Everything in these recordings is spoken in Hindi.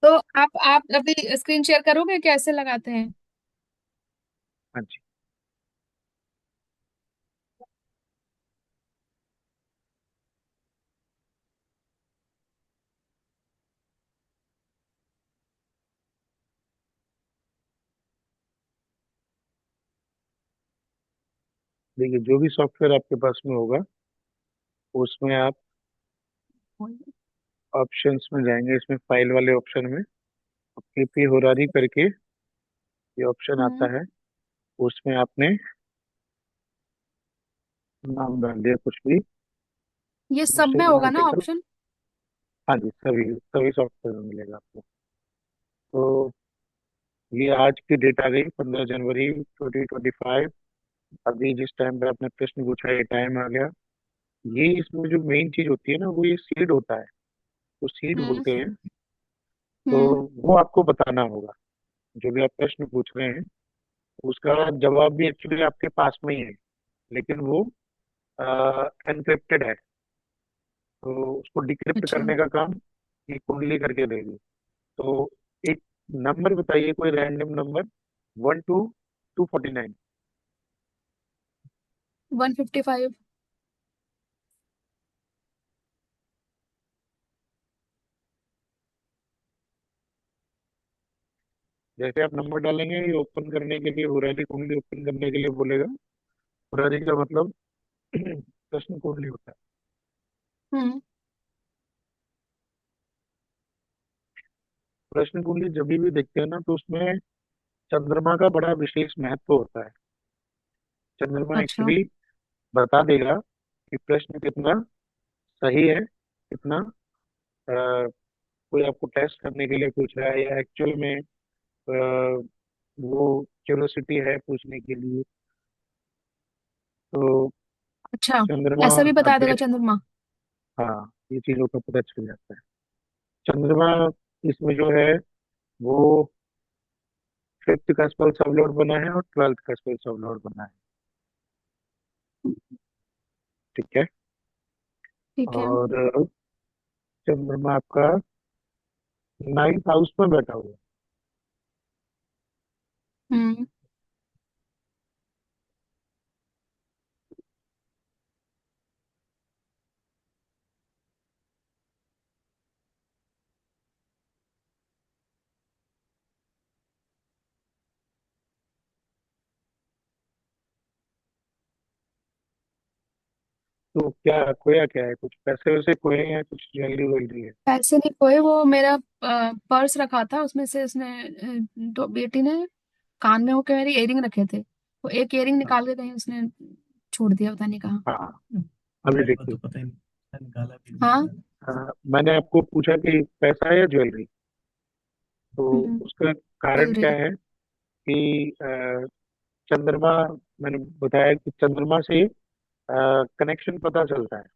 तो आप अभी स्क्रीन शेयर करोगे, कैसे लगाते हैं? हाँ जी। देखिए, जो भी सॉफ्टवेयर आपके पास में होगा उसमें आप ऑप्शंस में जाएंगे, इसमें फाइल वाले ऑप्शन में केपी होरारी करके ये ऑप्शन हम्म। आता है। उसमें आपने नाम डाल दिया कुछ भी। ये सब में मिशन होगा ना आर्टिकल। ऑप्शन? हाँ जी, सभी सभी सॉफ्टवेयर में मिलेगा आपको। तो ये आज की डेट आ गई 15 जनवरी 2025। अभी जिस टाइम पे आपने प्रश्न पूछा ये टाइम आ गया। ये इसमें जो मेन चीज होती है ना, वो ये सीड होता है, तो सीड हम्म। बोलते हैं। तो हम्म। वो आपको बताना होगा। जो भी आप प्रश्न पूछ रहे हैं उसका जवाब भी एक्चुअली आपके पास में ही है, लेकिन वो एनक्रिप्टेड है। तो उसको डिक्रिप्ट अच्छा। करने का काम ये कुंडली करके देगी। तो एक नंबर बताइए, कोई रैंडम नंबर। 1 to 249। 155। जैसे आप नंबर डालेंगे ये ओपन करने के लिए, हुरारी कुंडली ओपन करने के लिए बोलेगा। हुरारी का मतलब प्रश्न कुंडली होता है। हम्म। प्रश्न कुंडली जब भी देखते हैं ना, तो उसमें चंद्रमा का बड़ा विशेष महत्व होता है। चंद्रमा अच्छा। एक्चुअली बता देगा कि प्रश्न कितना सही है, कितना कोई आपको टेस्ट करने के लिए पूछ रहा है या एक्चुअल में वो क्यूरियोसिटी है पूछने के लिए। तो अच्छा, चंद्रमा ऐसा भी बता देगा अपडेट। चंद्रमा? हाँ, ये चीजों का पता चल जाता है। चंद्रमा इसमें जो है वो फिफ्थ का स्पेल सब लोड बना है और ट्वेल्थ का स्पेल सब लोड बना है। ठीक है। ठीक है। और चंद्रमा आपका 9th हाउस में बैठा हुआ है। हम्म। तो क्या खोया, क्या है? कुछ पैसे वैसे खोए हैं, कुछ ज्वेलरी वैलरी है? पैसे नहीं खोए, वो मेरा पर्स रखा था, उसमें से उसने तो बेटी ने कान में होके मेरी इयरिंग रखे थे, वो एक इयरिंग हाँ निकाल के कहीं उसने छोड़ दिया, पता नहीं कहाँ। हाँ। अभी मेरे को देखिए। तो पता ही नहीं, निकाला भी नहीं। हाँ। मैंने आपको पूछा कि पैसा है या ज्वेलरी। तो उसका कारण क्या ज्वेलरी। है कि चंद्रमा, मैंने बताया कि चंद्रमा से कनेक्शन पता चलता है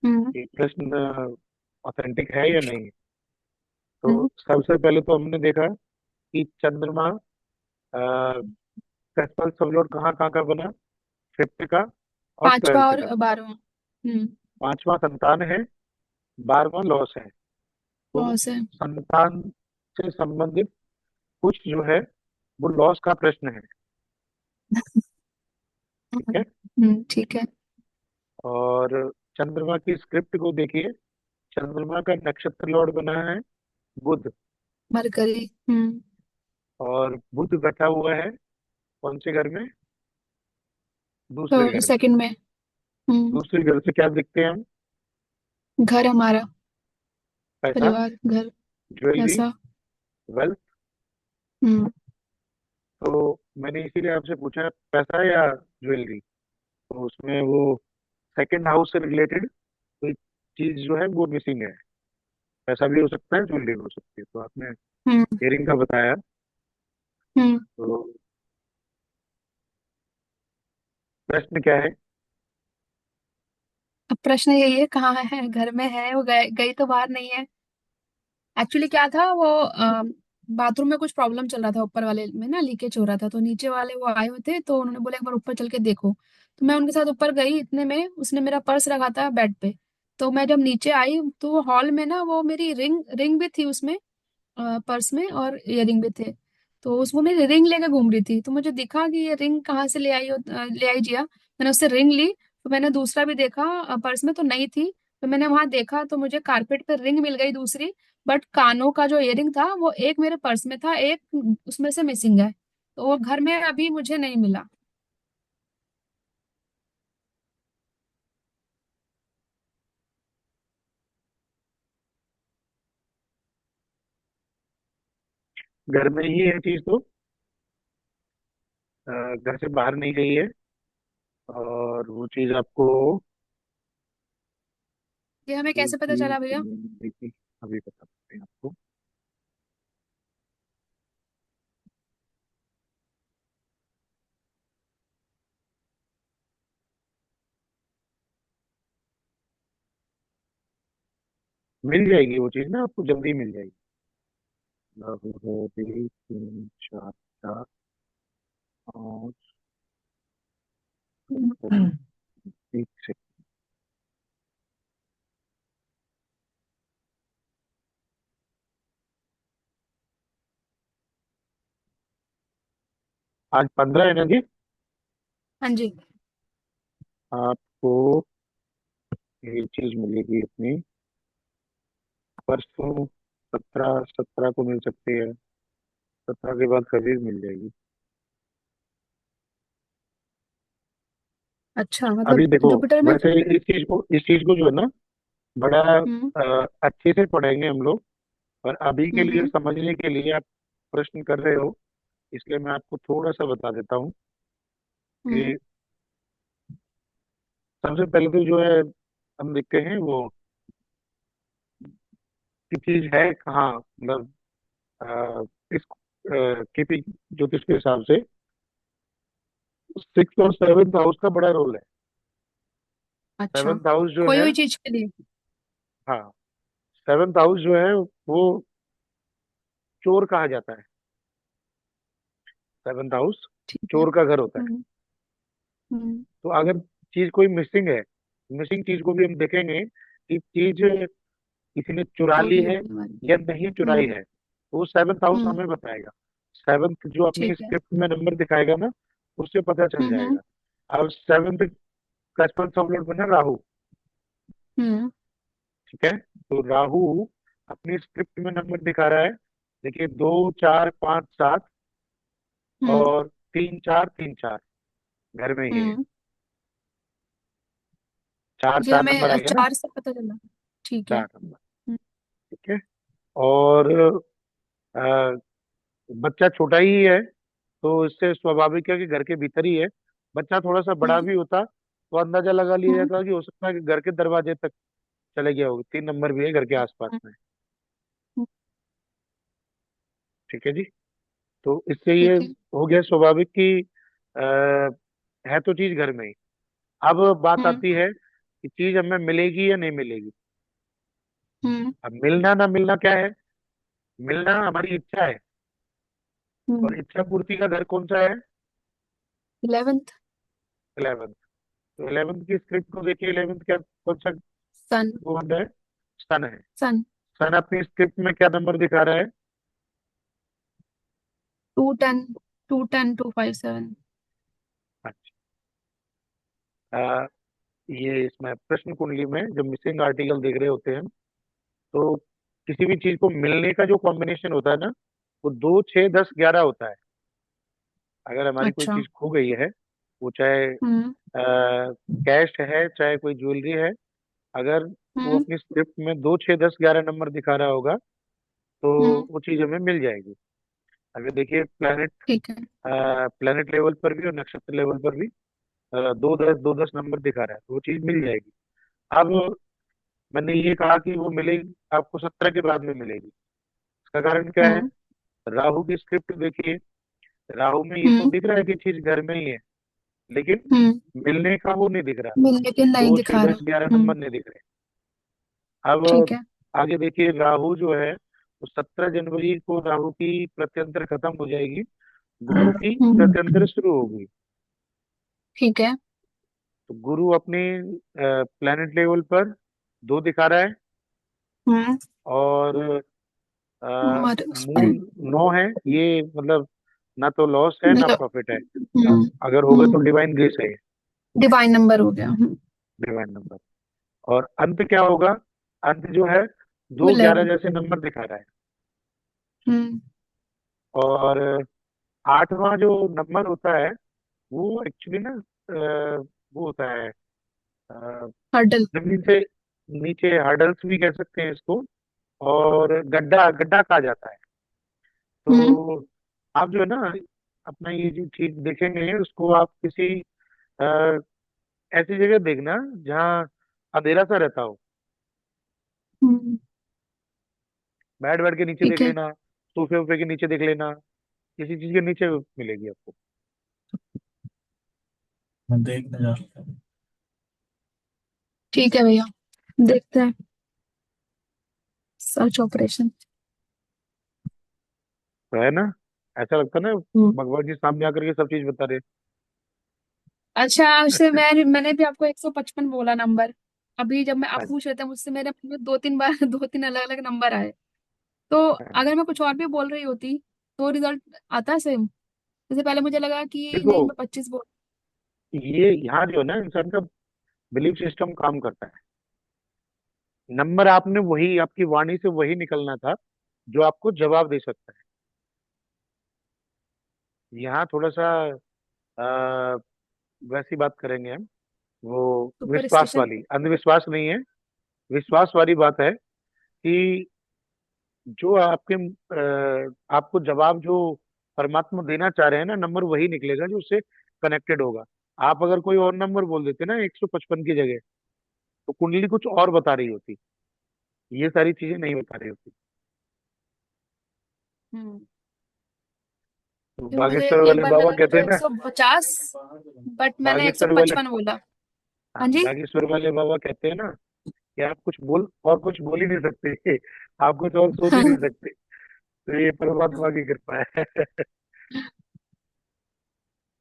हम्म। कि प्रश्न ऑथेंटिक है या नहीं। तो हम्म। सबसे पहले तो हमने देखा कि चंद्रमा का स्पेल सब लोड कहाँ कहाँ का बना। फिफ्थ का और पांचवा ट्वेल्थ और का। 12वां। पांचवा संतान है, 12वां लॉस है। तो बहुत से। संतान से संबंधित कुछ जो है वो लॉस का प्रश्न है। ठीक है। ठीक है। और चंद्रमा की स्क्रिप्ट को देखिए। चंद्रमा का नक्षत्र लॉर्ड बना है बुध। मरकरी। हम्म। और बुध बैठा हुआ है कौन से घर में? दूसरे तो घर में। सेकंड में। हम्म। दूसरे घर से क्या देखते हैं हम? घर हमारा, पैसा, परिवार, घर, ज्वेलरी, पैसा। वेल्थ। हम्म। तो मैंने इसीलिए आपसे पूछा पैसा या ज्वेलरी। तो उसमें वो सेकंड हाउस से रिलेटेड कोई चीज जो है वो मिसिंग है। पैसा भी हो सकता है, ज्वेलरी भी हो सकती है। तो आपने हम्म। इयरिंग का बताया। हम्म। तो प्रश्न क्या है? अब प्रश्न यही है, कहाँ है? घर में है, वो गई गई तो बाहर नहीं है। एक्चुअली क्या था, वो बाथरूम में कुछ प्रॉब्लम चल रहा था, ऊपर वाले में ना लीकेज हो रहा था, तो नीचे वाले वो आए हुए थे, तो उन्होंने बोला एक बार ऊपर चल के देखो। तो मैं उनके साथ ऊपर गई, इतने में उसने मेरा पर्स रखा था बेड पे। तो मैं जब नीचे आई तो वो हॉल में ना, वो मेरी रिंग रिंग भी थी उसमें, पर्स में और इयररिंग भी थे। तो उसमें मेरी रिंग लेकर घूम रही थी, तो मुझे दिखा कि ये रिंग कहाँ से ले आई जिया। मैंने उससे रिंग ली। तो मैंने दूसरा भी देखा, पर्स में तो नहीं थी। तो मैंने वहां देखा तो मुझे कारपेट पे रिंग मिल गई दूसरी। बट कानों का जो इयररिंग था वो एक मेरे पर्स में था, एक उसमें से मिसिंग है। तो वो घर में अभी मुझे नहीं मिला। घर में ही है चीज तो, घर से बाहर नहीं गई है, और वो चीज आपको ये हमें एक कैसे पता चीज चला भैया? देखिए, अभी बता सकते हैं आपको। मिल जाएगी वो चीज ना, आपको जल्दी मिल जाएगी। राहु है, एक, तीन, चार, चार, पाँच, एक से। आज 15 है ना जी? हाँ जी। आपको ये चीज मिलेगी अपनी, परसों 17, 17 को मिल सकती है, 17 के बाद कभी भी मिल जाएगी। अच्छा, अभी मतलब देखो, जुपिटर में। वैसे इस चीज को जो है ना, बड़ा हम्म। अच्छे से पढ़ेंगे हम लोग। और अभी के लिए हम्म। समझने के लिए आप प्रश्न कर रहे हो, इसलिए मैं आपको थोड़ा सा बता देता हूँ हम्म। कि सबसे पहले तो जो है, हम देखते हैं वो की चीज है कहाँ, मतलब इस केपी ज्योतिष के हिसाब से सिक्स और सेवन्थ हाउस का बड़ा रोल है। अच्छा, सेवन्थ हाउस जो खोई है, हुई चीज के लिए। हाँ, सेवन्थ हाउस जो है वो चोर कहा जाता है। सेवन्थ हाउस ठीक है। चोर का घर होता है। हम्म। हम्म। तो अगर चीज कोई मिसिंग है, मिसिंग चीज को भी हम देखेंगे कि चीज किसी ने चुरा ली चोरी है होगी हमारी। या नहीं चुराई हम्म। है, तो वो सेवन्थ हाउस हम्म। हमें बताएगा। सेवन्थ जो अपनी ठीक है। स्क्रिप्ट में नंबर दिखाएगा ना, उससे पता चल हम्म। जाएगा। अब सेवन्थ का सब लॉर्ड बना राहु। हम्म। ठीक है, तो राहु अपनी स्क्रिप्ट में नंबर दिखा रहा है। देखिए, 2, 4, 5, 7 हम्म। और 3, 4, 3, 4 घर में ही है। हम्म। चार ये चार हमें नंबर आएगा ना, चार से पता चला। ठीक है। 4 नंबर। ठीक है। और अ, बच्चा छोटा ही है, तो इससे स्वाभाविक है कि घर के भीतर ही है। बच्चा थोड़ा सा बड़ा हम्म। भी होता तो अंदाजा लगा लिया हम्म। जाता कि हो सकता है कि घर के दरवाजे तक चले गया होगा। 3 नंबर भी है घर के आसपास हम्म। में। हम्म। ठीक है जी। तो इससे ये ठीक है। हो गया स्वाभाविक कि आ, है तो चीज घर में ही। अब बात हम्म। आती है कि चीज हमें मिलेगी या नहीं मिलेगी। हम्म। अब मिलना ना मिलना क्या है? मिलना हमारी इच्छा है, हम्म। और इच्छा पूर्ति का घर कौन सा है? 11th। 11th। तो 11th की स्क्रिप्ट को देखिए, 11th क्या, कौन सा सन। वर्ड है? सन है। सन। सन अपनी स्क्रिप्ट में क्या नंबर दिखा रहा है? 210, 210, 257। अच्छा, आ, ये इसमें प्रश्न कुंडली में जब मिसिंग आर्टिकल देख रहे होते हैं, तो किसी भी चीज को मिलने का जो कॉम्बिनेशन होता है ना, वो 2, 6, 10, 11 होता है। अगर हमारी कोई अच्छा। चीज खो गई है, वो चाहे हम्म। कैश है चाहे कोई ज्वेलरी है, अगर वो हम्म। अपनी स्क्रिप्ट में 2, 6, 10, 11 नंबर दिखा रहा होगा, तो हम्म। वो चीज हमें मिल जाएगी। अगर देखिए, ठीक है। प्लेनेट लेवल पर भी और नक्षत्र लेवल पर भी 2, 10, 2, 10 नंबर दिखा रहा है, तो वो चीज मिल जाएगी। अब मैंने ये कहा कि वो मिलेगी आपको 17 के बाद में मिलेगी। इसका कारण क्या है? हम्म। राहु की स्क्रिप्ट देखिए। राहु में ये तो हम्म। दिख रहा है कि चीज घर में ही है, लेकिन हम्म। मिलने का वो नहीं दिख रहा। लेकिन नहीं दो छह दिखा रहा। दस ग्यारह हम्म। नंबर नहीं दिख रहे। अब ठीक है। आगे देखिए, राहु जो है वो 17 जनवरी को राहु की प्रत्यंतर खत्म हो जाएगी, गुरु की हम्म। प्रत्यंतर शुरू होगी। ठीक है। तो गुरु अपने प्लेनेट लेवल पर 2 दिखा रहा है, हम्म। और और मूल उसमें 9 है ये, मतलब ना तो लॉस है ना मतलब प्रॉफिट है। अगर होगा तो डिवाइन ग्रेस है, डिवाइन नंबर हो गया। Divine number. और अंत क्या होगा? अंत जो है, दो ग्यारह 11। जैसे नंबर दिखा रहा है। हम्म। और आठवां जो नंबर होता है वो एक्चुअली ना वो होता है हर्डल। जमीन से नीचे, हर्डल्स भी कह सकते हैं इसको, और गड्ढा गड्ढा कहा जाता है। हम्म। तो आप जो है ना, अपना ये जो चीज देखेंगे उसको आप किसी अ, ऐसी जगह देखना जहाँ अंधेरा सा रहता हो। हम्म। बेड वेड के नीचे देख ठीक है। लेना, सोफे वोफे के नीचे देख लेना, किसी चीज के नीचे मिलेगी आपको। मैं देखने जा रहा हूँ। ठीक है भैया, देखते हैं। Search operation. तो है ना, ऐसा लगता है ना हम्म। भगवान जी सामने आकर के सब चीज बता रहे। अच्छा, उससे मैंने भी आपको 155 बोला नंबर। अभी जब मैं आप हाँ पूछ रहे थे मुझसे, मेरे मन में दो तीन बार दो तीन अलग अलग नंबर आए। तो हाँ। अगर मैं कुछ और भी बोल रही होती तो रिजल्ट आता सेम। जैसे पहले मुझे लगा कि देखो, नहीं, मैं 25 बोल। ये यहाँ जो है ना इंसान का बिलीफ सिस्टम काम करता है। नंबर आपने वही, आपकी वाणी से वही निकलना था जो आपको जवाब दे सकता है। यहाँ थोड़ा सा आ, वैसी बात करेंगे हम, वो विश्वास सुपरस्टिशन। वाली, अंधविश्वास नहीं है, विश्वास वाली बात है कि जो आपको जवाब जो परमात्मा देना चाह रहे हैं ना, नंबर वही निकलेगा जो उससे कनेक्टेड होगा। आप अगर कोई और नंबर बोल देते ना 155 की जगह, तो कुंडली कुछ और बता रही होती, ये सारी चीजें नहीं बता रही होती। हम्म। तो फिर मुझे बागेश्वर एक वाले बार बाबा लगा कि कहते वो हैं ना, 150, बट मैंने एक सौ बागेश्वर वाले, पचपन बोला। हाँ, हाँ जी। बागेश्वर वाले बाबा कहते हैं ना कि आप कुछ बोल और कुछ बोल ही नहीं सकते, आप कुछ और सोच ही नहीं सकते। तो ये परमात्मा की कृपा है।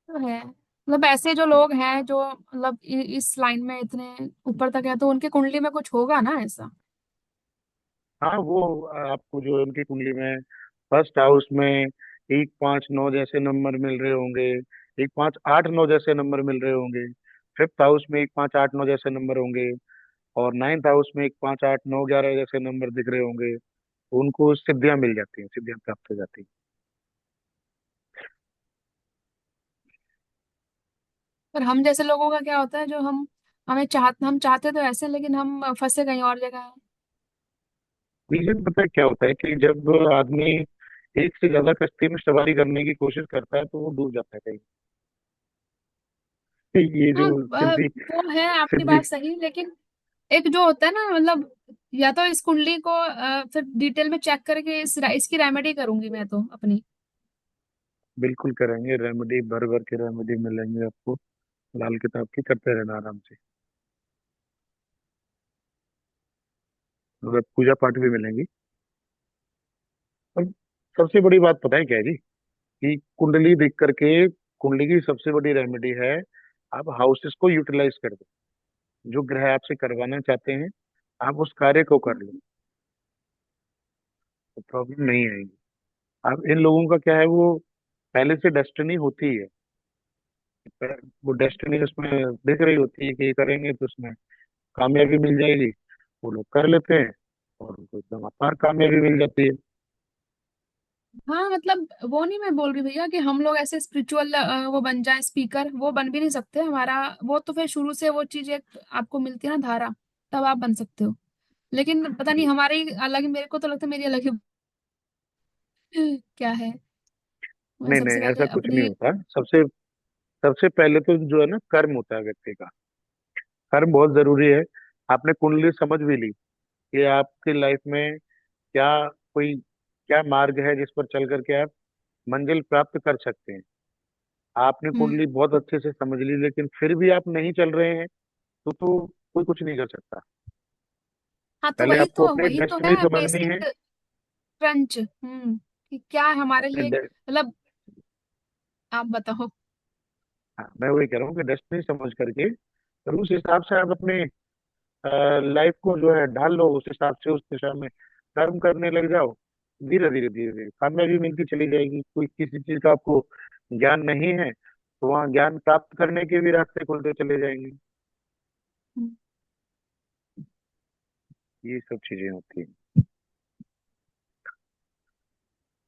तो है, मतलब ऐसे जो लोग हैं जो मतलब इस लाइन में इतने ऊपर तक है, तो उनकी कुंडली में कुछ होगा ना ऐसा। हाँ, वो आपको जो उनकी कुंडली में फर्स्ट हाउस में 1 5 9 जैसे नंबर मिल रहे होंगे, 1 5 8 9 जैसे नंबर मिल रहे होंगे, फिफ्थ हाउस में 1 5 8 9 जैसे नंबर होंगे, और नाइन्थ हाउस में 1 5 8 9 11 जैसे नंबर दिख रहे होंगे, तो उनको सिद्धियां मिल जाती हैं, सिद्धियां प्राप्त हो जाती हैं। पर हम जैसे लोगों का क्या होता है, जो हम चाहते तो ऐसे, लेकिन हम फंसे कहीं और जगह है। रीजन पता है क्या होता है कि जब आदमी एक से ज्यादा कश्ती में सवारी करने की कोशिश करता है तो वो डूब जाता है कहीं। ये हाँ, जो सिद्धि, वो है आपकी सिद्धि, बात सही, लेकिन एक जो होता है ना, मतलब या तो इस कुंडली को फिर डिटेल में चेक करके इसकी रेमेडी करूंगी मैं तो अपनी। बिल्कुल करेंगे रेमेडी, भर भर के रेमेडी मिलेंगे आपको, लाल किताब की करते रहना आराम से। और पूजा पाठ भी मिलेंगी। और सबसे बड़ी बात पता है क्या है जी, कि कुंडली देख करके, कुंडली की सबसे बड़ी रेमेडी है, आप हाउसेस को यूटिलाइज कर दो। जो ग्रह आपसे करवाना चाहते हैं, आप उस कार्य को कर लो, तो प्रॉब्लम नहीं आएगी। आप इन लोगों का क्या है, वो पहले से डेस्टिनी होती है, पर वो डेस्टिनी उसमें दिख रही होती है कि ये करेंगे तो उसमें कामयाबी मिल जाएगी, वो लोग कर लेते हैं और उनको एकदम अपार कामयाबी मिल जाती है। हाँ, मतलब वो नहीं मैं बोल रही भैया कि हम लोग ऐसे स्पिरिचुअल वो बन जाए स्पीकर, वो बन भी नहीं सकते हमारा। वो तो फिर शुरू से वो चीज एक आपको मिलती है ना, धारा, तब आप बन सकते हो। लेकिन पता नहीं हमारी अलग, मेरे को तो लगता है मेरी अलग ही क्या है। मैं नहीं सबसे नहीं, पहले ऐसा कुछ नहीं अपनी। होता। सबसे सबसे पहले तो जो है ना, कर्म होता है व्यक्ति का, कर्म बहुत जरूरी है। आपने कुंडली समझ भी ली कि आपकी लाइफ में क्या, कोई क्या मार्ग है जिस पर चल करके आप मंजिल प्राप्त कर सकते हैं। आपने हम्म। कुंडली बहुत अच्छे से समझ ली लेकिन फिर भी आप नहीं चल रहे हैं, तो कोई कुछ नहीं कर सकता। हाँ, तो पहले आपको अपनी वही तो डेस्टिनी है समझनी है। Basic crunch. कि क्या है हमारे अपने लिए, मतलब आप बताओ। हाँ, मैं वही कह रहा हूँ कि डेस्टिनी समझ करके, और उस हिसाब से आप अपने लाइफ को जो है ढाल लो, उस हिसाब से उस दिशा में कर्म करने लग जाओ। धीरे धीरे धीरे धीरे कामयाबी मिलती चली जाएगी। कोई किसी चीज का आपको ज्ञान नहीं है तो वहाँ ज्ञान प्राप्त करने के भी रास्ते खुलते चले जाएंगे। हम्म, ये सब चीजें होती हैं।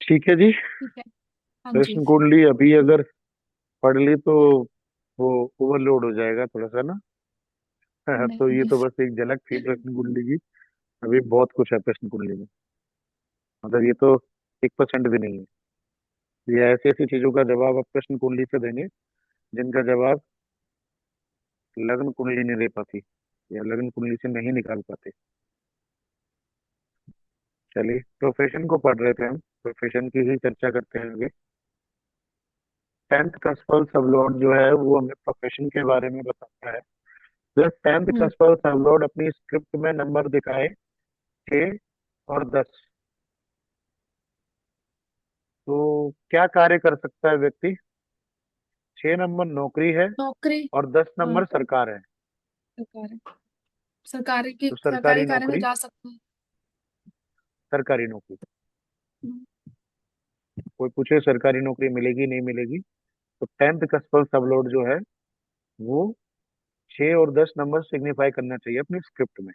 ठीक है जी। ठीक है। हाँ जी। प्रश्न कुंडली अभी अगर पढ़ ली तो वो ओवरलोड हो जाएगा थोड़ा सा ना। तो ये नहीं। तो बस एक झलक थी प्रश्न कुंडली की। अभी बहुत कुछ है प्रश्न कुंडली में। मतलब ये तो 1% भी नहीं है। ये ऐसी ऐसी चीजों का जवाब आप प्रश्न कुंडली से देंगे जिनका जवाब लग्न कुंडली नहीं दे पाती या लग्न कुंडली से नहीं निकाल पाते। चलिए प्रोफेशन को पढ़ रहे थे हम। प्रोफेशन की ही चर्चा करते हैं आगे। 10th कस्पल सबलॉर्ड जो है वो हमें प्रोफेशन के बारे में बताता है। जब 10th हम्म। कस्पल सबलॉर्ड अपनी स्क्रिप्ट में नंबर दिखाए 6 और 10, तो क्या कार्य कर सकता है व्यक्ति? 6 नंबर नौकरी है नौकरी। और 10 नंबर सरकार है। सरकारी। सरकारी की तो सरकारी सरकारी कार्य में नौकरी, जा सकते हैं। सरकारी नौकरी, हम्म, कोई पूछे सरकारी नौकरी मिलेगी नहीं मिलेगी, तो 10th कस्पल सबलॉर्ड जो है वो 6 और 10 नंबर सिग्निफाई करना चाहिए अपनी स्क्रिप्ट में।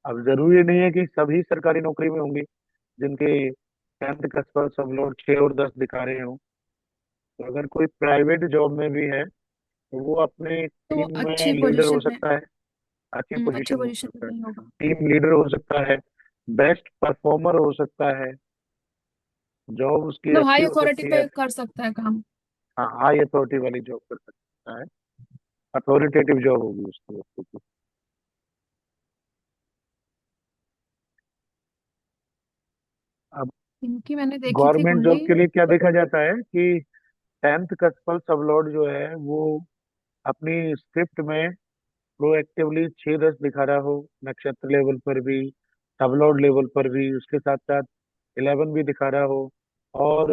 अब जरूरी नहीं है कि सभी सरकारी नौकरी में होंगे जिनके 10th कस्पल सबलॉर्ड 6 और 10 दिखा रहे हो। तो अगर कोई प्राइवेट जॉब में भी है तो वो अपने तो वो टीम में अच्छी लीडर हो पोजीशन में। सकता है। अच्छी अच्छी पोजीशन में हो पोजीशन में सकता है। नहीं होगा। टीम लीडर हो सकता है। बेस्ट परफॉर्मर हो सकता है। जॉब उसकी मतलब अच्छी हाई हो अथॉरिटी सकती है। पे कर सकता है काम। हाँ हाई अथॉरिटी वाली जॉब कर सकता है। अथॉरिटेटिव जॉब होगी उसकी उसकी। अब इनकी मैंने देखी थी गवर्नमेंट जॉब कुंडली। के लिए क्या देखा जाता है कि 10th कस्पल सबलॉर्ड जो है वो अपनी स्क्रिप्ट में प्रोएक्टिवली 6 10 दिखा रहा हो, नक्षत्र लेवल पर भी, सबलॉर्ड लेवल पर भी, उसके साथ साथ 11 भी दिखा रहा हो, और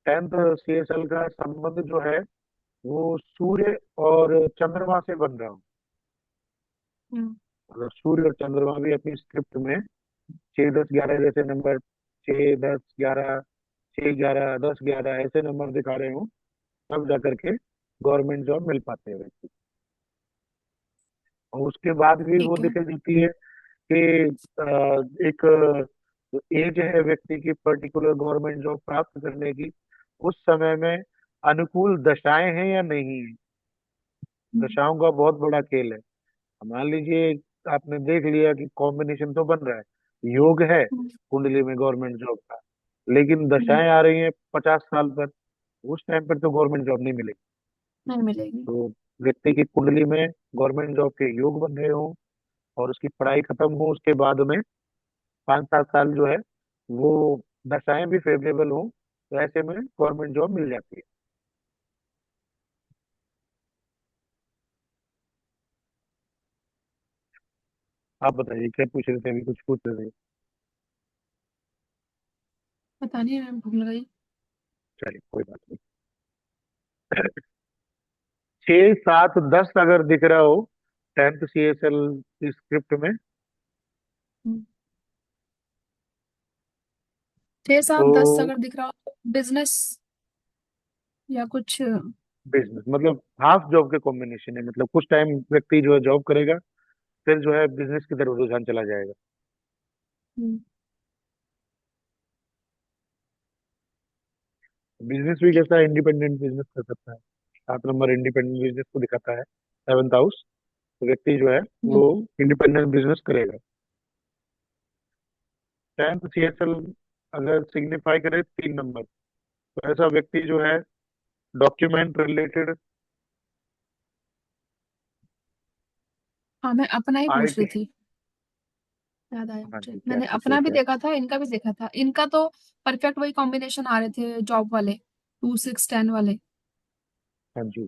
10th सीएसएल का संबंध जो है वो सूर्य और चंद्रमा से बन रहा हो। हम्म। अगर सूर्य और चंद्रमा भी अपनी स्क्रिप्ट में 6 10 11 जैसे नंबर, 6 10 11, 6 11 10 11 ऐसे नंबर दिखा रहे हो, तब जाकर के गवर्नमेंट जॉब मिल पाते हैं व्यक्ति। और उसके बाद भी वो ठीक है। दिखाई देती है कि एक एज है व्यक्ति की पर्टिकुलर गवर्नमेंट जॉब प्राप्त करने की, उस समय में अनुकूल दशाएं हैं या नहीं है। हम्म। दशाओं का बहुत बड़ा खेल है। मान लीजिए आपने देख लिया कि कॉम्बिनेशन तो बन रहा है, योग है हम्म। कुंडली में गवर्नमेंट जॉब का, लेकिन हम्म, दशाएं आ रही हैं 50 साल पर, उस टाइम पर तो गवर्नमेंट जॉब नहीं मिलेगी। नहीं मिलेगी। तो व्यक्ति की कुंडली में गवर्नमेंट जॉब के योग बन रहे हो और उसकी पढ़ाई खत्म हो उसके बाद में 5 7 साल जो है वो दशाएं भी फेवरेबल हो, तो ऐसे में गवर्नमेंट जॉब मिल जाती है। आप बताइए क्या पूछ रहे थे, अभी कुछ पूछ रहे थे। पता नहीं, मैं भूल गई। चलिए कोई बात नहीं। 6 7 10 अगर दिख रहा हो 10th सीएसएल की स्क्रिप्ट में, 6 7 10 तो अगर दिख रहा हो बिजनेस या कुछ। बिजनेस मतलब हाफ जॉब के कॉम्बिनेशन है। मतलब कुछ टाइम व्यक्ति जो है जॉब करेगा, फिर जो है बिजनेस की तरफ रुझान चला जाएगा। बिजनेस भी कैसा इंडिपेंडेंट बिजनेस कर सकता है। 7 नंबर इंडिपेंडेंट बिजनेस को दिखाता है, 7th हाउस। तो व्यक्ति जो है हम्म। वो इंडिपेंडेंट बिजनेस करेगा। 10th सीएसएल अगर सिग्निफाई करे 3 नंबर, तो ऐसा व्यक्ति जो है डॉक्यूमेंट रिलेटेड, हाँ, मैं अपना ही पूछ रही आईटी। थी। याद आया हाँ मुझे, जी क्या मैंने पूछ रहे अपना भी थे आप? देखा था, इनका भी देखा था। इनका तो परफेक्ट वही कॉम्बिनेशन आ रहे थे जॉब वाले, 2 6 10 वाले। हाँ जी।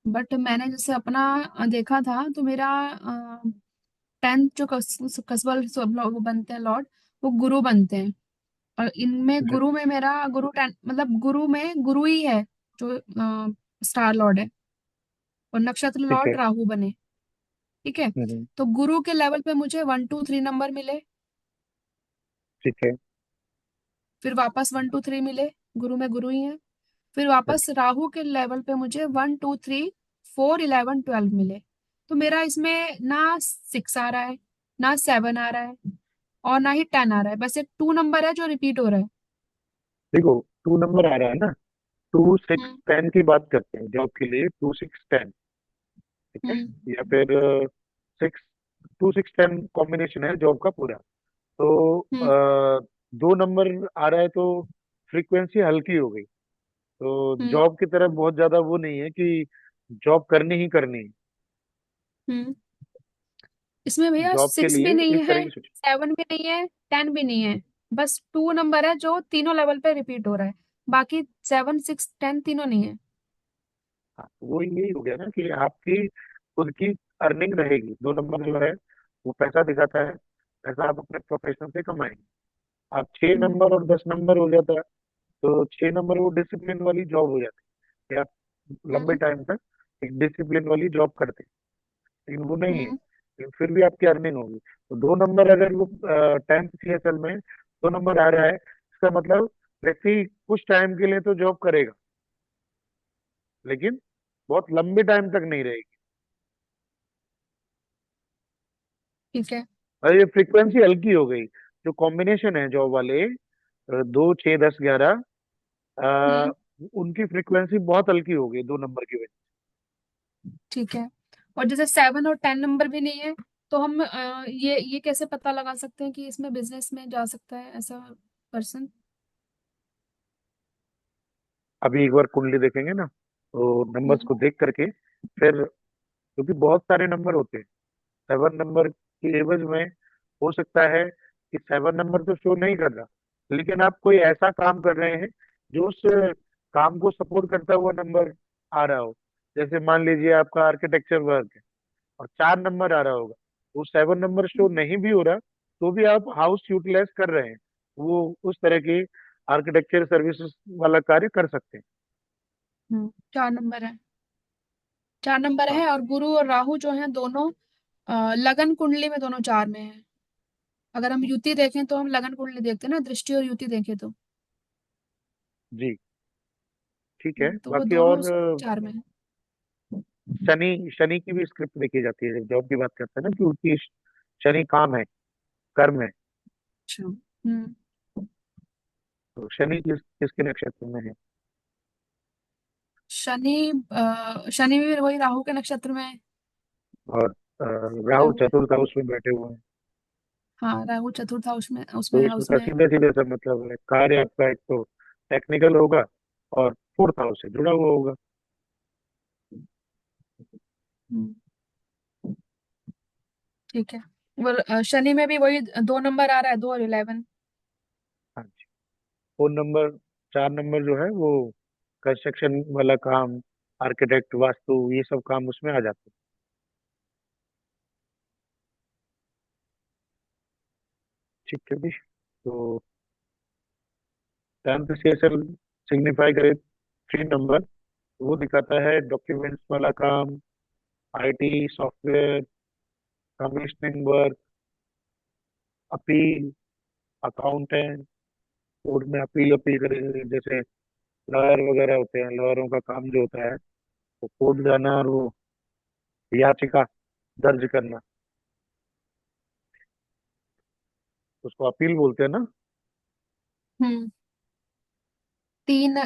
बट मैंने जैसे अपना देखा था तो मेरा 10th जो कसबल सब लोग वो बनते हैं लॉर्ड, वो गुरु बनते हैं। और इनमें अच्छा। गुरु में मेरा गुरु 10 मतलब गुरु में गुरु ही है जो स्टार लॉर्ड है। और नक्षत्र ठीक लॉर्ड है। राहु बने। ठीक है। हम्म। तो गुरु के लेवल पे मुझे 1 2 3 नंबर मिले। ठीक है। फिर वापस 1 2 3 मिले, गुरु में गुरु ही है। फिर वापस अच्छा। राहु के लेवल पे मुझे 1 2 3 4 11 12 मिले। तो मेरा इसमें ना 6 आ रहा है, ना 7 आ रहा है, और ना ही 10 आ रहा है। बस एक 2 नंबर है जो रिपीट हो रहा है। देखो, 2 नंबर आ रहा है ना, 2 6 हम्म। 10 की बात करते हैं जॉब के लिए, 2 6 10। ठीक है। हम्म। या फिर 6 2 6 10 कॉम्बिनेशन है जॉब का पूरा। तो हम्म। 2 नंबर आ रहा है तो फ्रीक्वेंसी हल्की हो गई। तो हम्म। जॉब की तरफ बहुत ज्यादा वो नहीं है कि जॉब करनी ही करनी है। हम्म। इसमें भैया जॉब के 6 भी लिए नहीं इस है, तरह की सोच। 7 भी नहीं है, 10 भी नहीं है। बस 2 नंबर है जो तीनों लेवल पे रिपीट हो रहा है। बाकी 7 6 10 तीनों नहीं है। हाँ, वो यही हो गया ना कि आपकी खुद की अर्निंग रहेगी। 2 नंबर जो है वो पैसा दिखाता है, पैसा आप अपने प्रोफेशन से कमाएंगे। आप 6 नंबर और 10 नंबर हो जाता है, तो 6 नंबर वो डिसिप्लिन वाली जॉब हो जाती है कि आप लंबे हम्म। टाइम तक एक डिसिप्लिन वाली जॉब करते हैं। लेकिन वो नहीं है, हम्म। लेकिन फिर भी आपकी अर्निंग होगी। तो 2 नंबर अगर वो 10th CSL में 2 नंबर आ रहा है, इसका मतलब व्यक्ति कुछ टाइम के लिए तो जॉब करेगा, लेकिन बहुत लंबे टाइम तक नहीं रहेगी। ठीक है। और ये फ्रीक्वेंसी हल्की हो गई। जो कॉम्बिनेशन है जॉब वाले 2 6 10 11, हम्म। उनकी फ्रीक्वेंसी बहुत हल्की हो गई 2 नंबर की वजह ठीक है। और जैसे 7 और 10 नंबर भी नहीं है, तो हम ये कैसे पता लगा सकते हैं कि इसमें बिजनेस में जा सकता है ऐसा पर्सन? से। अभी एक बार कुंडली देखेंगे ना, तो नंबर्स हम्म। को देख करके फिर, क्योंकि बहुत सारे नंबर होते हैं 7 नंबर की एवज में, हो सकता है कि 7 नंबर तो शो नहीं कर रहा, लेकिन आप कोई ऐसा काम कर रहे हैं जो उस काम को सपोर्ट करता हुआ नंबर आ रहा हो। जैसे मान लीजिए आपका आर्किटेक्चर वर्क है और 4 नंबर आ रहा होगा, वो 7 नंबर शो नहीं भी हो रहा, तो भी आप हाउस यूटिलाइज कर रहे हैं, वो उस तरह की आर्किटेक्चर सर्विसेज वाला कार्य कर सकते हैं। 4 नंबर है, 4 नंबर हाँ। है। और गुरु और राहु जो है दोनों लगन कुंडली में दोनों 4 में है। अगर हम युति देखें तो हम लगन कुंडली देखते हैं ना, दृष्टि और युति देखें तो। जी। ठीक है। तो वो बाकी दोनों और उसमें 4 में है। शनि शनि की भी स्क्रिप्ट देखी जाती है जब जॉब की बात करते हैं ना, कि उसकी शनि काम है, कर्म है। अच्छा। हम्म। तो शनि किसके नक्षत्र में है? शनि शनि भी वही राहु के नक्षत्र में है। और राहु राहु, चतुर्थ हाउस में बैठे हुए हैं। हाँ राहु चतुर्थ हाउस में, उसमें तो इसमें हाउस का में है। सीधे सीधे सा मतलब है, कार्य आपका एक तो टेक्निकल होगा और 4th हाउस से जुड़ा हुआ होगा। हम्म। ठीक है। और शनि में भी वही 2 नंबर आ रहा है, 2 और 11। हाँ जी। 4 नंबर, 4 नंबर जो है वो कंस्ट्रक्शन वाला काम, आर्किटेक्ट, वास्तु, ये सब काम उसमें आ जाते हैं। ठीक है जी। तो 10th CSL सिग्निफाई करे 3 नंबर, वो दिखाता है डॉक्यूमेंट्स वाला काम, IT software, commissioning work, appeal, accountant, court में अपील अपील करेंगे। जैसे लॉयर वगैरह होते हैं, लॉयरों का काम जो होता है वो कोर्ट जाना और वो याचिका दर्ज करना, उसको अपील बोलते हैं ना। हम्म। तीन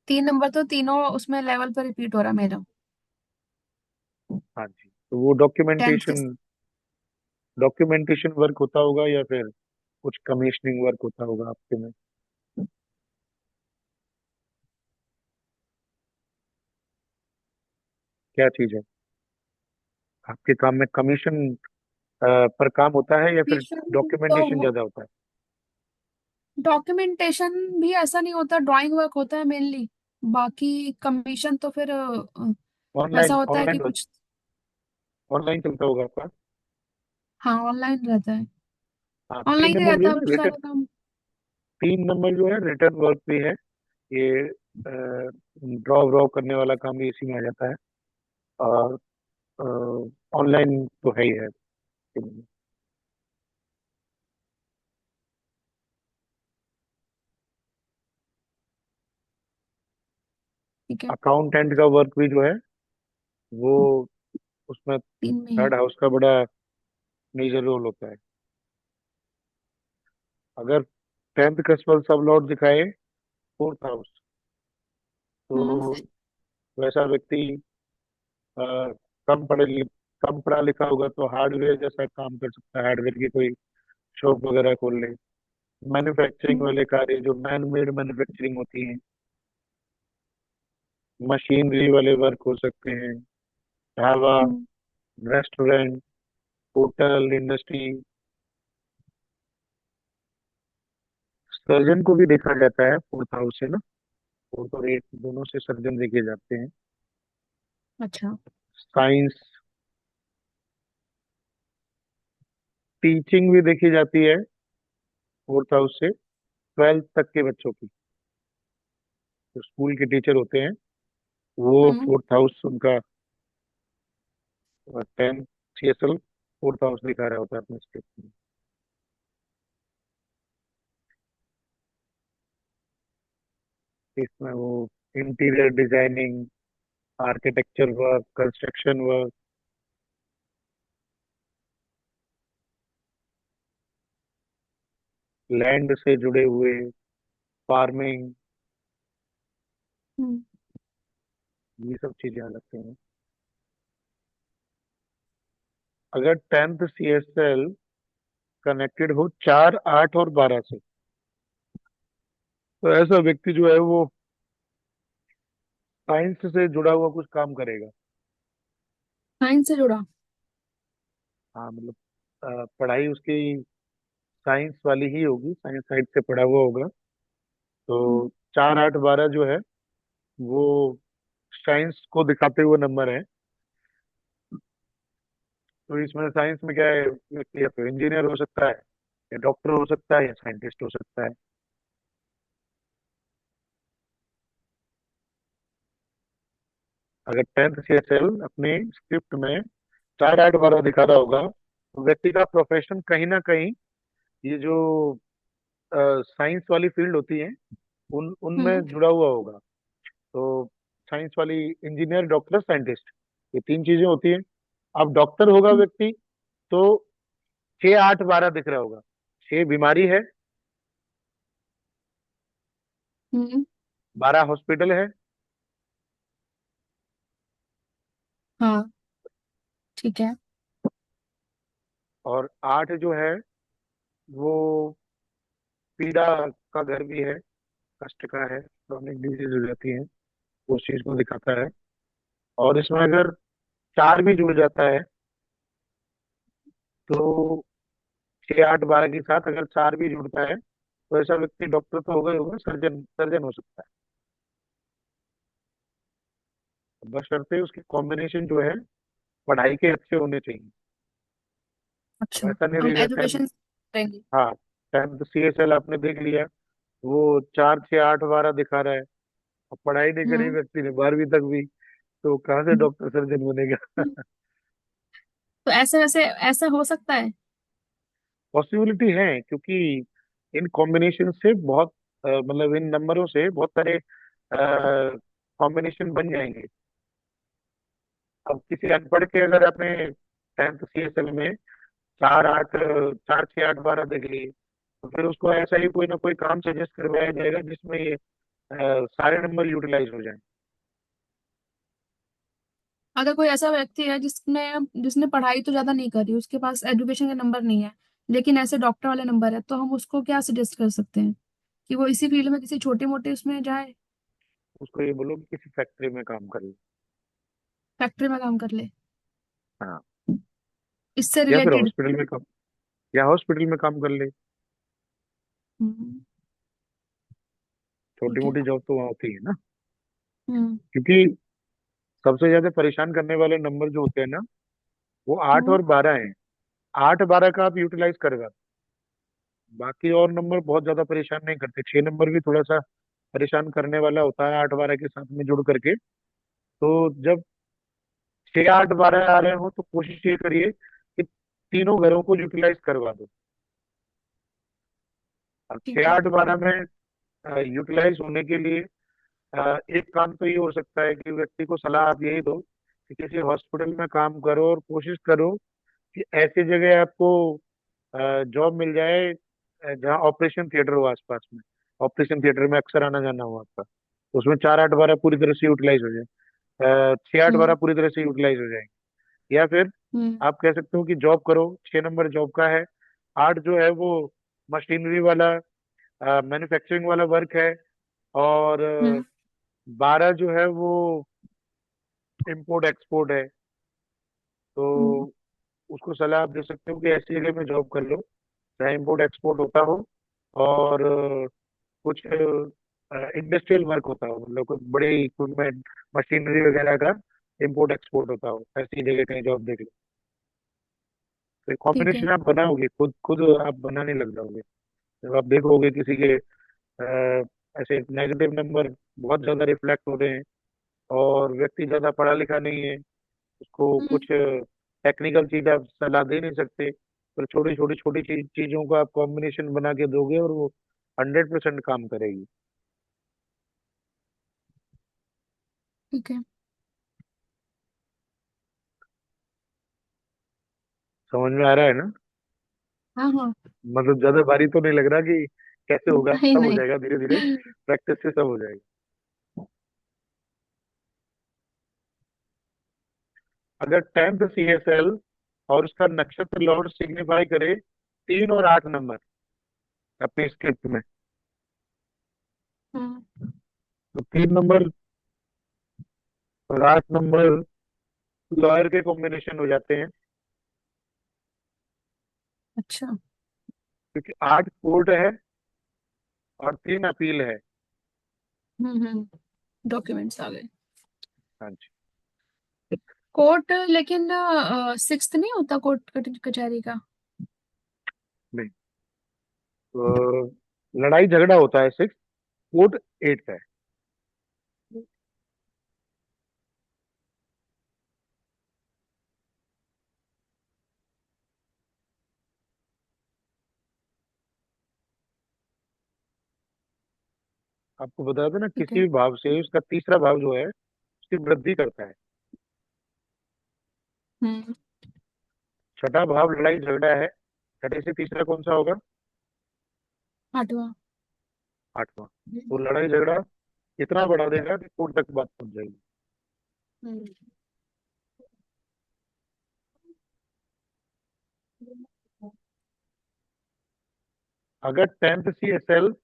3 नंबर तो तीनों उसमें लेवल पर रिपीट हो रहा है मेरा। हाँ जी। तो वो 10th के। डॉक्यूमेंटेशन वर्क होता होगा या फिर कुछ कमीशनिंग वर्क होता होगा आपके में। क्या चीज है आपके काम में? कमीशन पर काम होता है या फिर कमीशन तो डॉक्यूमेंटेशन ज्यादा होता है? डॉक्यूमेंटेशन भी ऐसा नहीं होता, ड्राइंग वर्क होता है मेनली। बाकी कमीशन तो फिर ऐसा ऑनलाइन होता है कि ऑनलाइन कुछ। ऑनलाइन चलता होगा आपका। हाँ ऑनलाइन रहता है। हाँ, तीन ऑनलाइन ही नंबर जो रहता है है ना अब रिटर्न, सारा काम। 3 नंबर जो है रिटर्न वर्क भी है। ये ड्रॉ व्रॉ करने वाला काम भी इसी में आ जाता है। और ऑनलाइन तो है ही है। ठीक है। अकाउंटेंट का वर्क भी जो है वो उसमें 3 में ही है। थर्ड हाउस का बड़ा मेजर रोल होता है। अगर टेंथ क्रिस्मस सब लॉर्ड दिखाए फोर्थ हाउस, हम्म। तो वैसा व्यक्ति अ, कम पढ़े लि- कम पढ़ा लिखा होगा तो हार्डवेयर जैसा काम कर सकता है, हार्डवेयर की कोई शॉप वगैरह खोल ले। मैन्युफैक्चरिंग हम्म। वाले कार्य जो मैन मेड मैन्युफैक्चरिंग होती है, मशीनरी वाले वर्क हो सकते हैं, dhaba, hmm. Restaurant, hotel industry. Surgeon को भी देखा जाता है फोर्थ हाउस से ना, फोर्थ और एट दोनों से सर्जन देखे जाते हैं। अच्छा। साइंस, टीचिंग भी देखी जाती है फोर्थ हाउस से, ट्वेल्थ तक के बच्चों की। जो स्कूल के टीचर होते हैं वो हम्म। फोर्थ हाउस उनका, टेंथ सीएसएल फोर्थ हाउस दिखा रहा होता है अपने स्क्रिप्ट में। इसमें वो interior designing, architecture work, construction work, land से जुड़े हुए, फार्मिंग, हम्म। ये सब चीजें आ सकती हैं। अगर टेंथ सीएसएल कनेक्टेड हो 4, 8 और 12 से, तो ऐसा व्यक्ति जो है वो साइंस से जुड़ा हुआ कुछ काम करेगा। साइंस से जुड़ा। हाँ मतलब पढ़ाई उसकी साइंस वाली ही होगी, साइंस साइड से पढ़ा हुआ होगा। हम्म। तो 4, 8, 12 जो है वो साइंस को दिखाते हुए नंबर है। तो इसमें साइंस में क्या है, व्यक्ति या तो इंजीनियर हो सकता है, या डॉक्टर हो सकता है, या साइंटिस्ट हो सकता है। अगर टेंथ सीएसएल अपने स्क्रिप्ट में 4, 8, 12 दिखा रहा होगा, तो व्यक्ति का प्रोफेशन कहीं ना कहीं ये जो साइंस वाली फील्ड होती है उन हम्म। उनमें जुड़ा हुआ होगा। तो साइंस वाली, इंजीनियर, डॉक्टर, साइंटिस्ट, ये तीन चीजें होती हैं। अब डॉक्टर होगा हम्म। व्यक्ति तो 6, 8, 12 दिख रहा होगा, 6 बीमारी है, हम्म। 12 हॉस्पिटल है, हाँ। ठीक है। और 8 जो है वो पीड़ा का घर भी है, कष्ट का है, क्रोनिक डिजीज हो जाती है, उस चीज को दिखाता है। और इसमें अगर 4 भी जुड़ जाता है, तो 6, 8, 12 के साथ अगर 4 भी जुड़ता है, तो ऐसा व्यक्ति डॉक्टर तो होगा ही होगा, सर्जन सर्जन हो सकता है, बशर्ते उसके कॉम्बिनेशन जो है पढ़ाई के अच्छे होने चाहिए। अच्छा। ऐसा नहीं हम रहेगा टेंथ। एजुकेशन करेंगे। हाँ, टेंथ सीएसएल आपने देख लिया, वो 4, 6, 8, 12 दिखा रहा है, अब पढ़ाई नहीं करी हम्म। व्यक्ति ने 12वीं तक भी, तो कहाँ से डॉक्टर सर्जन बनेगा। तो ऐसे वैसे ऐसा हो सकता है। पॉसिबिलिटी है, क्योंकि इन कॉम्बिनेशन से बहुत मतलब इन नंबरों से बहुत सारे कॉम्बिनेशन बन जाएंगे। अब किसी अनपढ़ के अगर आपने टेंथ सीएसएल में 4, 8, 4, 6, 8, 12 देख लिए, तो फिर उसको ऐसा ही कोई ना कोई काम सजेस्ट करवाया जाएगा जिसमें ये सारे नंबर यूटिलाइज हो जाएं। अगर कोई ऐसा व्यक्ति है जिसने जिसने पढ़ाई तो ज्यादा नहीं करी, उसके पास एजुकेशन के नंबर नहीं है, लेकिन ऐसे डॉक्टर वाले नंबर है, तो हम उसको क्या सजेस्ट कर सकते हैं कि वो इसी फील्ड में किसी छोटे मोटे उसमें जाए। उसको ये बोलो कि किसी फैक्ट्री में काम करे। फैक्ट्री में काम कर ले। हाँ, इससे या फिर रिलेटेड। हॉस्पिटल में काम, या हॉस्पिटल में काम कर ले। हम्म। छोटी ठीक है। मोटी जॉब तो वहाँ होती है ना। हम्म। क्योंकि सबसे ज्यादा परेशान करने वाले नंबर जो होते हैं ना, वो आठ हम्म। और बारह हैं। 8, 12 का आप यूटिलाइज करेगा, बाकी और नंबर बहुत ज्यादा परेशान नहीं करते। 6 नंबर भी थोड़ा सा परेशान करने वाला होता है 8, 12 के साथ में जुड़ करके। तो जब 6 8 12 आ रहे हो तो कोशिश ये करिए कि तीनों घरों को यूटिलाइज करवा दो। अब ठीक 6 है। 8 12 में यूटिलाइज होने के लिए एक काम तो ये हो सकता है कि व्यक्ति को सलाह आप यही दो कि किसी हॉस्पिटल में काम करो और कोशिश करो कि ऐसी जगह आपको जॉब मिल जाए जहाँ ऑपरेशन थिएटर हो आसपास में। ऑपरेशन थिएटर में अक्सर आना जाना हो आपका, तो उसमें 4 8 12 पूरी तरह से यूटिलाइज हो जाए, 6 8 12 हम्म। पूरी तरह से यूटिलाइज हो जाएंगे। या फिर हम्म। आप कह सकते हो कि जॉब करो, 6 नंबर जॉब का है, 8 जो है वो मशीनरी वाला मैन्युफैक्चरिंग वाला वर्क है, और हम्म। 12 जो है वो इम्पोर्ट एक्सपोर्ट है। हम्म। तो उसको सलाह आप दे सकते हो कि ऐसी जगह में जॉब कर लो जहाँ इम्पोर्ट एक्सपोर्ट होता हो, और कुछ इंडस्ट्रियल वर्क होता हो, मतलब कुछ बड़े इक्विपमेंट मशीनरी वगैरह का इम्पोर्ट एक्सपोर्ट होता हो, ऐसी जगह कहीं जॉब देख लो। तो ठीक है। कॉम्बिनेशन आप बनाओगे, खुद खुद आप बनाने लग जाओगे जब आप देखोगे किसी के ऐसे नेगेटिव नंबर बहुत ज्यादा रिफ्लेक्ट हो रहे हैं, और व्यक्ति ज्यादा पढ़ा लिखा नहीं है, उसको हम्म। कुछ टेक्निकल चीज आप सलाह दे नहीं सकते, पर छोटी छोटी छोटी चीजों का आप कॉम्बिनेशन बना के दोगे और वो 100% काम करेगी। ठीक है। समझ में आ रहा है ना? हाँ हाँ। मतलब ज्यादा भारी तो नहीं लग रहा कि कैसे होगा, नहीं सब हो नहीं। जाएगा धीरे धीरे, प्रैक्टिस से सब हो जाएगा। अगर 10th CSL और उसका नक्षत्र लॉर्ड सिग्निफाई करे 3 और 8 नंबर अपनी स्क्रिप्ट में, हाँ। तो 3 नंबर और 8 नंबर लॉयर के कॉम्बिनेशन हो जाते हैं, अच्छा। क्योंकि 8 कोर्ट है और 3 अपील है। डॉक्यूमेंट्स आ गए। हाँ जी। कोर्ट लेकिन सिक्स्थ नहीं होता कोर्ट कचहरी का? नहीं, तो लड़ाई झगड़ा होता है 6, कोर्ट 8 है। आपको बताया था ना, ठीक किसी है। भी भाव से उसका तीसरा भाव जो है उसकी वृद्धि करता है। हम्म। छठा भाव लड़ाई झगड़ा है, छठे से तीसरा कौन सा होगा? आठवां। 8वां। तो लड़ाई झगड़ा इतना बढ़ा देगा कि कोर्ट तक बात पहुंच जाएगी। हम्म। अगर 10th CSL